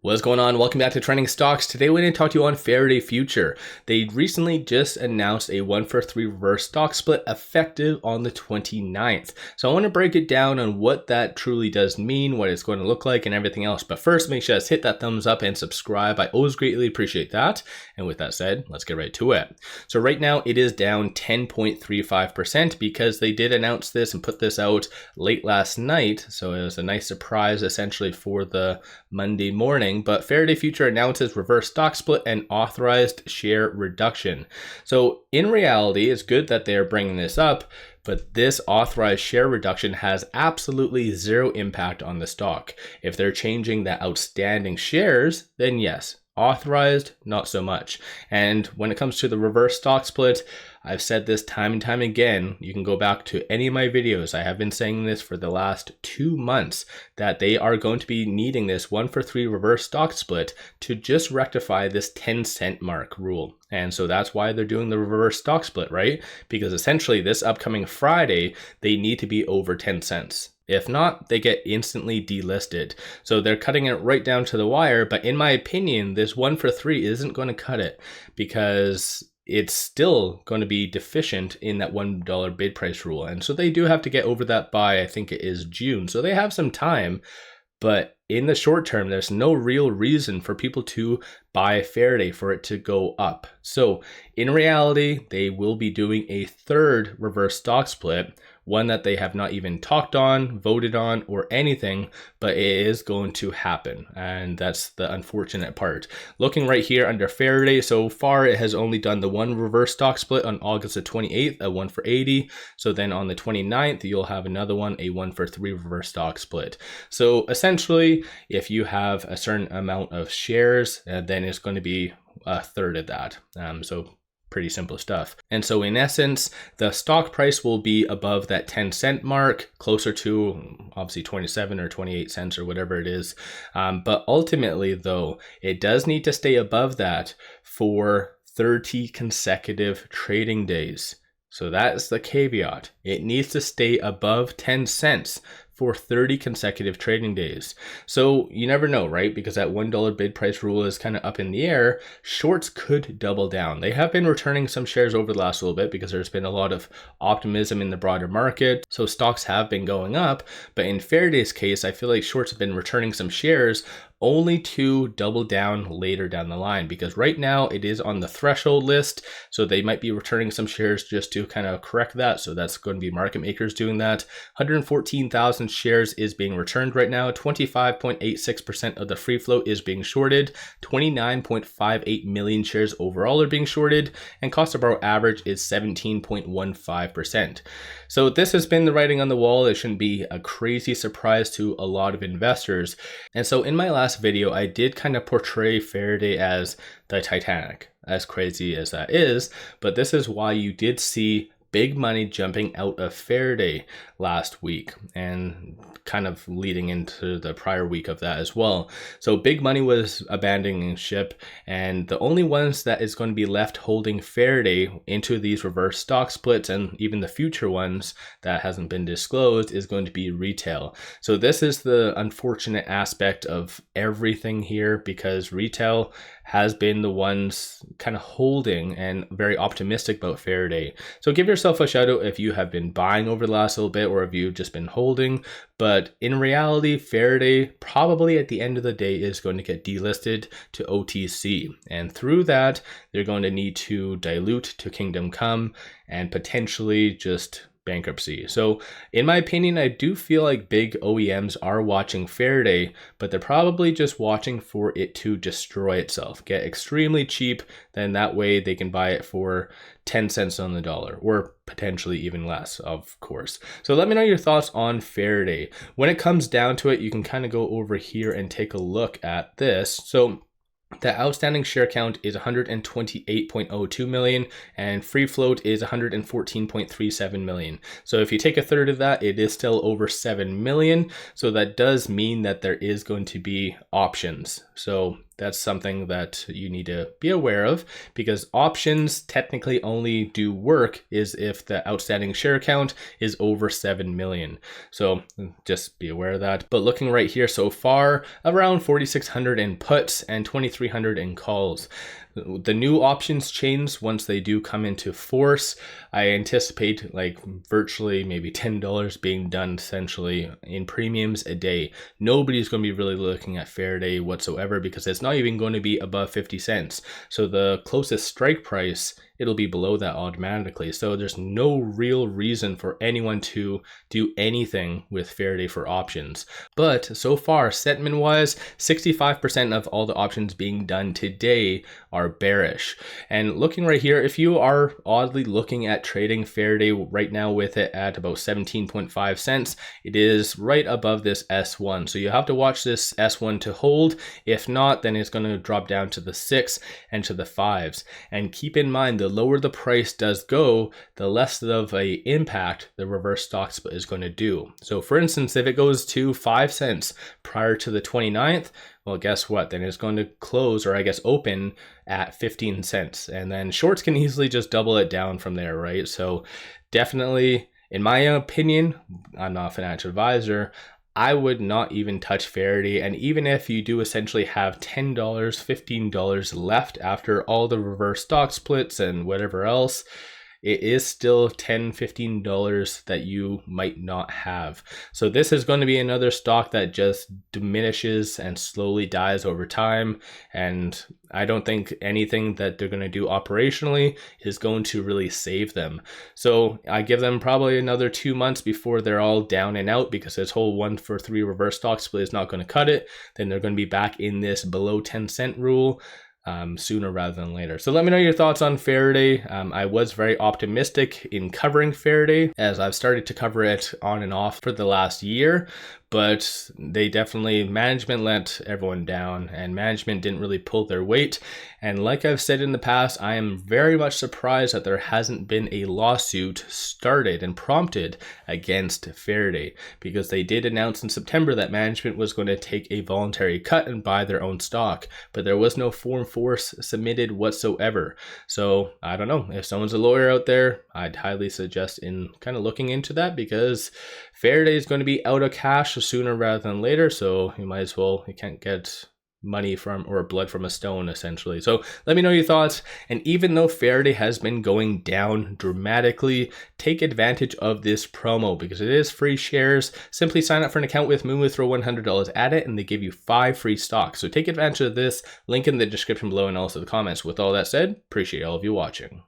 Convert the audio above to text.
What's going on? Welcome back to Trending Stocks. Today we're going to talk to you on Faraday Future. They recently just announced a 1-for-3 reverse stock split effective on the 29th. So I want to break it down on what that truly does mean, what it's going to look like and everything else. But first, make sure to hit that thumbs up and subscribe. I always greatly appreciate that. And with that said, let's get right to it. So right now it is down 10.35% because they did announce this and put this out late last night. So it was a nice surprise essentially for the Monday morning. But Faraday Future announces reverse stock split and authorized share reduction. So in reality, it's good that they're bringing this up, but this authorized share reduction has absolutely zero impact on the stock. If they're changing the outstanding shares, then yes. Authorized, not so much. And when it comes to the reverse stock split, I've said this time and time again. You can go back to any of my videos. I have been saying this for the last 2 months that they are going to be needing this 1-for-3 reverse stock split to just rectify this 10-cent mark rule. And so that's why they're doing the reverse stock split, right? Because essentially this upcoming Friday, they need to be over 10 cents. If not, they get instantly delisted. So they're cutting it right down to the wire. But in my opinion, this 1-for-3 isn't going to cut it because it's still going to be deficient in that $1 bid price rule. And so they do have to get over that by, I think it is June. So they have some time. But in the short term, there's no real reason for people to buy Faraday for it to go up. So in reality, they will be doing a third reverse stock split, one that they have not even talked on, voted on, or anything, but it is going to happen. And that's the unfortunate part. Looking right here under Faraday, so far it has only done the one reverse stock split on August the 28th, a 1-for-80. So then on the 29th, you'll have another one, a 1-for-3 reverse stock split. So essentially, if you have a certain amount of shares, then it's going to be a third of that. So pretty simple stuff. And so in essence, the stock price will be above that 10-cent mark, closer to obviously 27 or 28 cents or whatever it is. But ultimately though, it does need to stay above that for 30 consecutive trading days. So that's the caveat. It needs to stay above 10 cents for 30 consecutive trading days. So you never know, right? Because that $1 bid price rule is kind of up in the air. Shorts could double down. They have been returning some shares over the last little bit because there's been a lot of optimism in the broader market. So stocks have been going up. But in Faraday's case, I feel like shorts have been returning some shares only to double down later down the line, because right now it is on the threshold list. So they might be returning some shares just to kind of correct that. So that's going to be market makers doing that. 114,000 shares is being returned right now. 25.86% of the free float is being shorted. 29.58 million shares overall are being shorted, and cost to borrow average is 17.15%. So this has been the writing on the wall. It shouldn't be a crazy surprise to a lot of investors. And so in my last video, I did kind of portray Faraday as the Titanic, as crazy as that is, but this is why you did see big money jumping out of Faraday last week and kind of leading into the prior week of that as well. So big money was abandoning ship, and the only ones that is going to be left holding Faraday into these reverse stock splits, and even the future ones that hasn't been disclosed, is going to be retail. So this is the unfortunate aspect of everything here, because retail has been the ones kind of holding and very optimistic about Faraday. So give yourself a shout out if you have been buying over the last little bit, or if you've just been holding. But in reality, Faraday probably at the end of the day is going to get delisted to OTC. And through that, they're going to need to dilute to Kingdom Come and potentially just bankruptcy. So in my opinion, I do feel like big OEMs are watching Faraday, but they're probably just watching for it to destroy itself, get extremely cheap, then that way they can buy it for 10 cents on the dollar, or potentially even less, of course. So let me know your thoughts on Faraday. When it comes down to it, you can kind of go over here and take a look at this. So the outstanding share count is 128.02 million, and free float is 114.37 million. So if you take a third of that, it is still over 7 million. So that does mean that there is going to be options. So that's something that you need to be aware of, because options technically only do work is if the outstanding share count is over 7 million. So just be aware of that. But looking right here so far, around 4,600 in puts and 2,300 in calls. The new options change once they do come into force. I anticipate like virtually maybe $10 being done essentially in premiums a day. Nobody's going to be really looking at Faraday whatsoever, because it's not even going to be above 50 cents. So the closest strike price, it'll be below that automatically. So there's no real reason for anyone to do anything with Faraday for options. But so far, sentiment wise, 65% of all the options being done today are bearish. And looking right here, if you are oddly looking at trading Faraday right now with it at about 17.5 cents, it is right above this S1. So you have to watch this S1 to hold. If not, then it's going to drop down to the 6 and to the 5s. And keep in mind, the lower the price does go, the less of a impact the reverse stock split is going to do. So for instance, if it goes to 5 cents prior to the 29th, well, guess what? Then it's going to close, or I guess open, at 15 cents. And then shorts can easily just double it down from there, right? So definitely, in my opinion, I'm not a financial advisor, I would not even touch Faraday. And even if you do essentially have $10, $15 left after all the reverse stock splits and whatever else, it is still $10, $15 that you might not have. So this is going to be another stock that just diminishes and slowly dies over time. And I don't think anything that they're going to do operationally is going to really save them. So I give them probably another 2 months before they're all down and out, because this whole 1-for-3 reverse stock split is not going to cut it. Then they're going to be back in this below 10 cent rule sooner rather than later. So let me know your thoughts on Faraday. I was very optimistic in covering Faraday, as I've started to cover it on and off for the last year, but they definitely, management let everyone down, and management didn't really pull their weight. And like I've said in the past, I am very much surprised that there hasn't been a lawsuit started and prompted against Faraday, because they did announce in September that management was going to take a voluntary cut and buy their own stock, but there was no form force submitted whatsoever. So I don't know, if someone's a lawyer out there, I'd highly suggest in kind of looking into that, because Faraday is going to be out of cash sooner rather than later. So you might as well, you can't get money from, or blood from a stone essentially. So let me know your thoughts. And even though Faraday has been going down dramatically, take advantage of this promo, because it is free shares. Simply sign up for an account with Moonwith, throw $100 at it, and they give you 5 free stocks. So take advantage of this. Link in the description below and also the comments. With all that said, appreciate all of you watching.